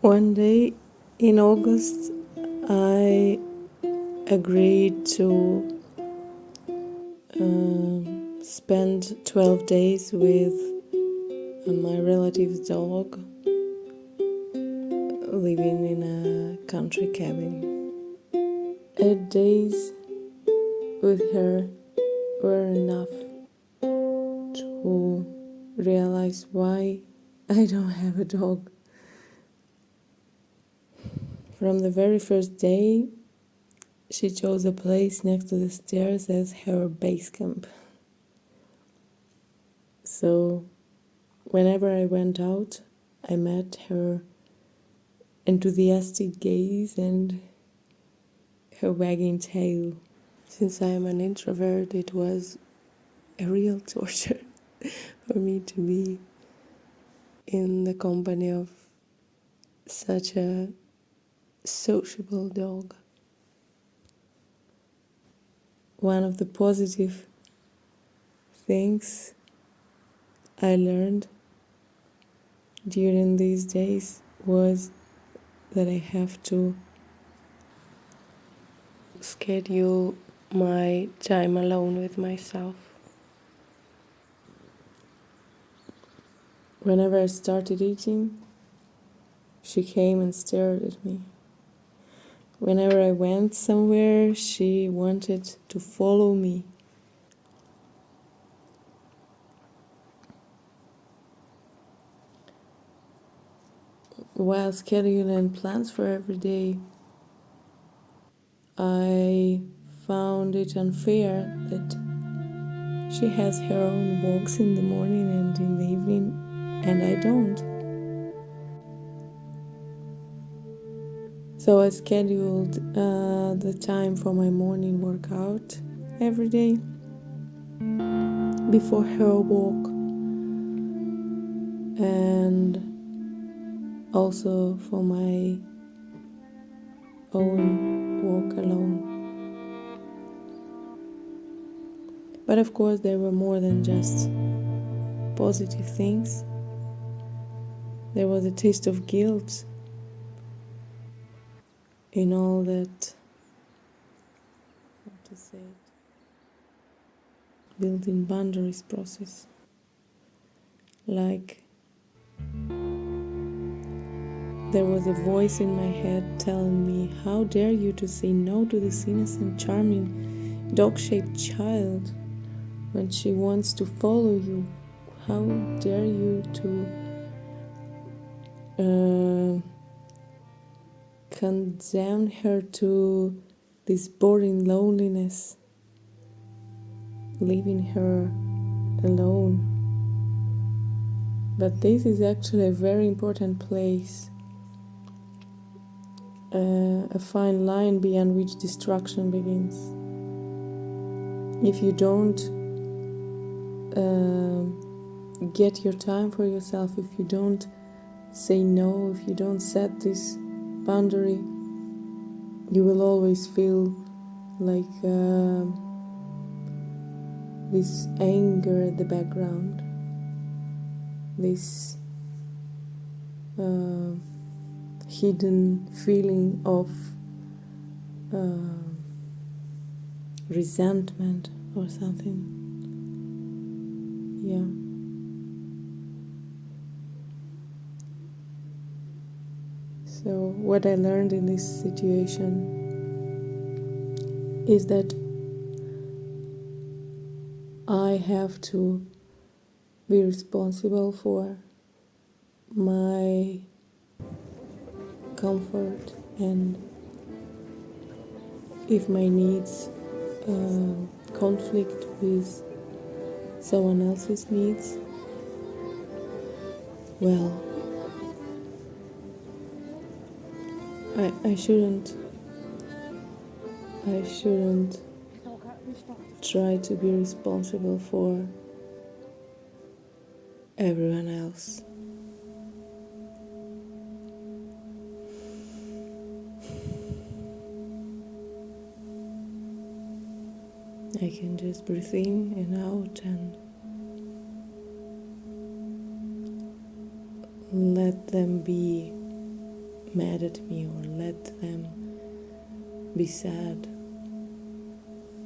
One day in August, I agreed to spend 12 days with my relative's dog living in a country cabin. 8 days with her were enough to realize why I don't have a dog. From the very first day, she chose a place next to the stairs as her base camp. So, whenever I went out, I met her enthusiastic gaze and her wagging tail. Since I am an introvert, it was a real torture for me to be in the company of such a sociable dog. One of the positive things I learned during these days was that I have to schedule my time alone with myself. Whenever I started eating, she came and stared at me. Whenever I went somewhere, she wanted to follow me. While scheduling plans for every day, I found it unfair that she has her own walks in the morning and in the evening, and I don't. So I scheduled the time for my morning workout every day before her walk, and also for my own walk alone. But of course, there were more than just positive things. There was a taste of guilt in all that, how to say it, building boundaries process. Like, there was a voice in my head telling me, how dare you to say no to this innocent, charming, dog-shaped child when she wants to follow you? How dare you to condemn her to this boring loneliness, leaving her alone? But this is actually a very important place, a fine line beyond which destruction begins. If you don't get your time for yourself, if you don't say no, if you don't set this boundary, you will always feel like this anger at the background, this hidden feeling of resentment or something. Yeah. So what I learned in this situation is that I have to be responsible for my comfort, and if my needs conflict with someone else's needs, well, I shouldn't try to be responsible for everyone else. I can just breathe in and out and let them be mad at me or let them be sad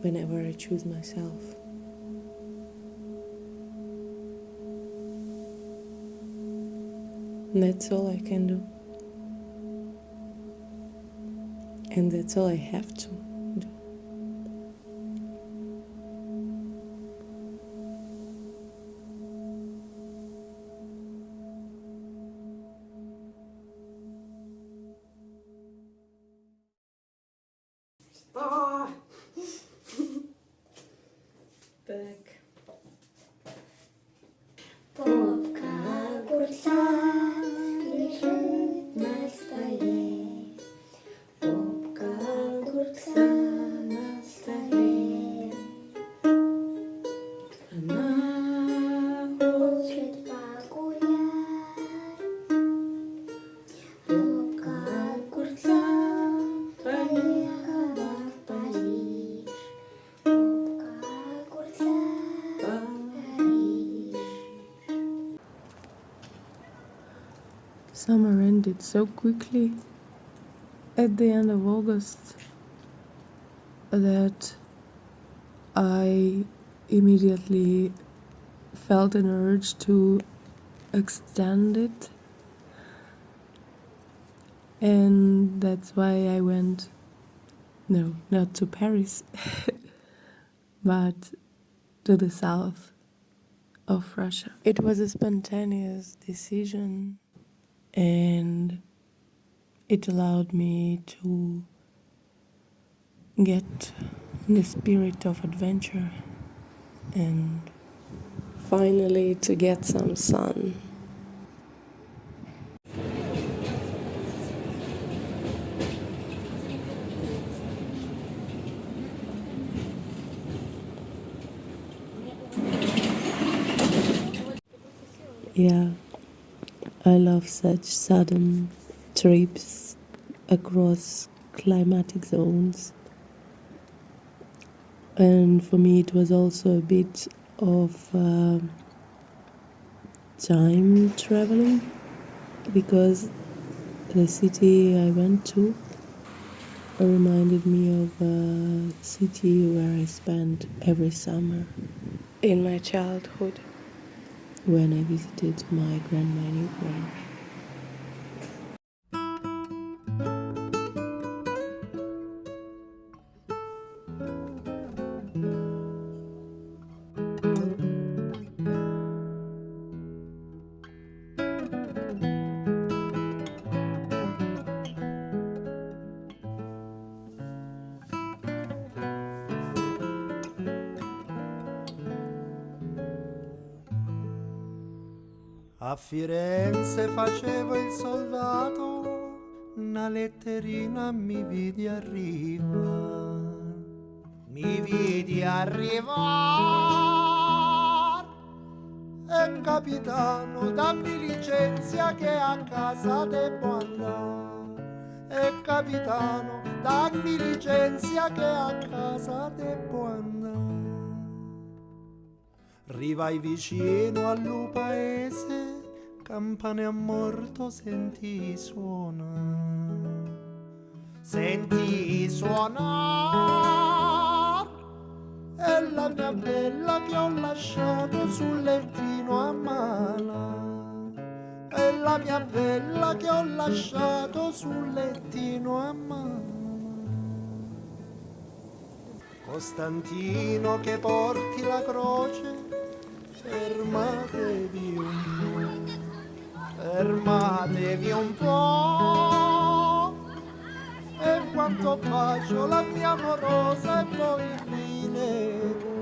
whenever I choose myself. And that's all I can do. And that's all I have to do. Ah! Tak. Попка огурца лежит на столе. Попка огурца на столе. Она хочет погулять. Попка огурца поехала в Париж. Попка огурца Париж. Summer ended so quickly at the end of August that I immediately felt an urge to extend it, and that's why I went, no, not to Paris, but to the south of Russia. It was a spontaneous decision, and it allowed me to get in the spirit of adventure and finally to get some sun. Yeah, I love such sudden trips across climatic zones. And for me, it was also a bit of time traveling, because the city I went to reminded me of a city where I spent every summer in my childhood when I visited my grandma in Ukraine. A Firenze facevo il soldato, una letterina mi vidi arrivare. Mi vidi arrivare e capitano dammi licenzia che a casa devo andare. E capitano dammi licenzia che a casa devo andare. Rivai vicino al paese, campane a morto senti suonare. Senti suonare, è la mia bella che ho lasciato sul lettino a mala. È la mia bella che ho lasciato sul lettino a mala. Costantino che porti la croce, fermatevi un po', fermatevi un po', e quanto bacio la mia amorosa e poi mi nego.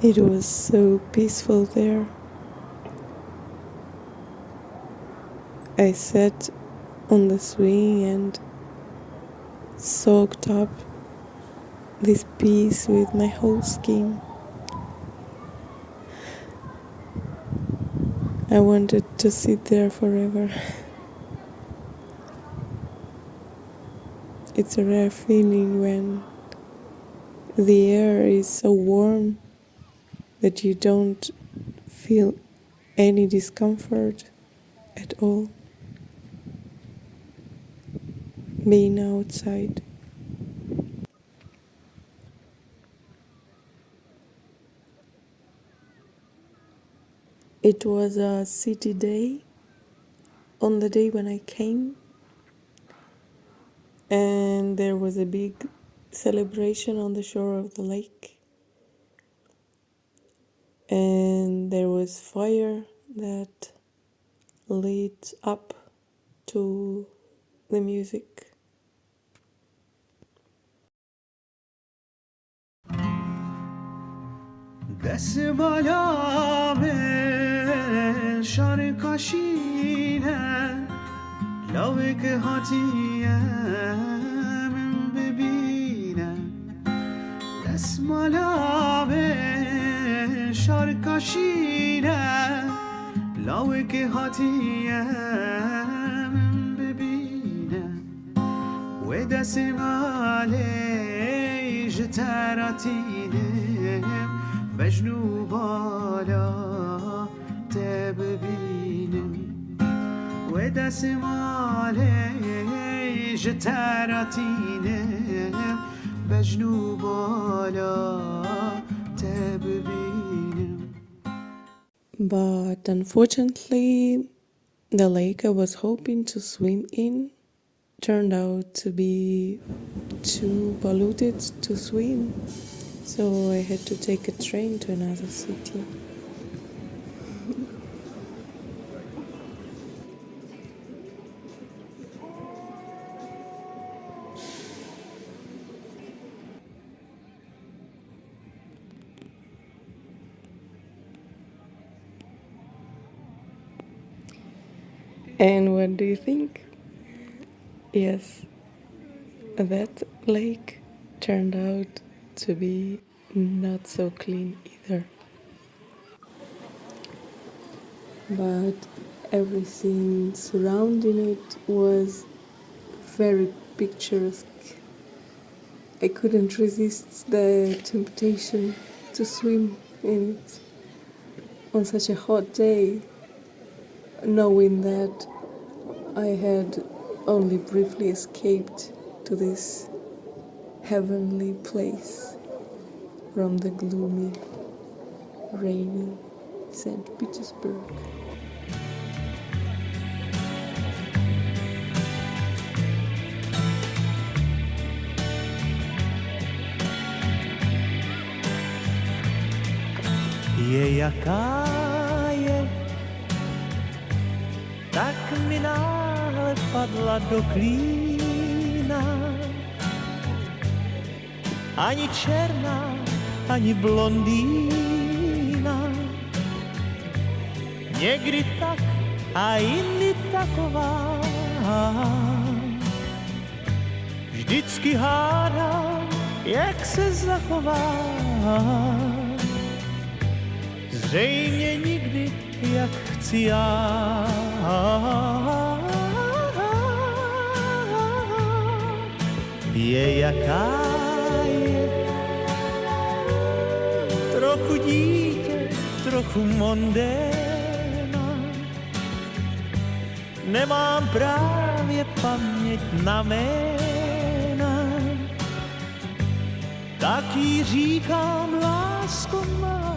It was so peaceful there. I sat on the swing and soaked up this peace with my whole skin. I wanted to sit there forever. It's a rare feeling when the air is so warm that you don't feel any discomfort at all being outside. It was a city day on the day when I came, and there was a big celebration on the shore of the lake, and there was fire that lit up to the music. دست بالا به شار کاشینه لاوه که هاتیم ببینه دست بالا به شار کاشینه لاوه که هاتیم ببینه و دست ماله جتراتینه بجنو بالا تببینم و دست ماله جتراتینم بجنو بالا تببینم. But unfortunately, the lake I was hoping to swim in turned out to be too polluted to swim. So I had to take a train to another city. And what do you think? Yes, that lake turned out to be not so clean either. But everything surrounding it was very picturesque. I couldn't resist the temptation to swim in it on such a hot day, knowing that I had only briefly escaped to this heavenly place from the gloomy, rainy St. Petersburg. Je jaká je, tak mi náhle padla do klína. Ani černá, ani blondýna. Někdy tak a jindy taková. Vždycky hádám, jak se zachová. Zřejmě nikdy, jak chci já. Je jaká je, trochu dítě, trochu mondéna. Nemám právě paměť na jména, tak jí říkám, lásko má.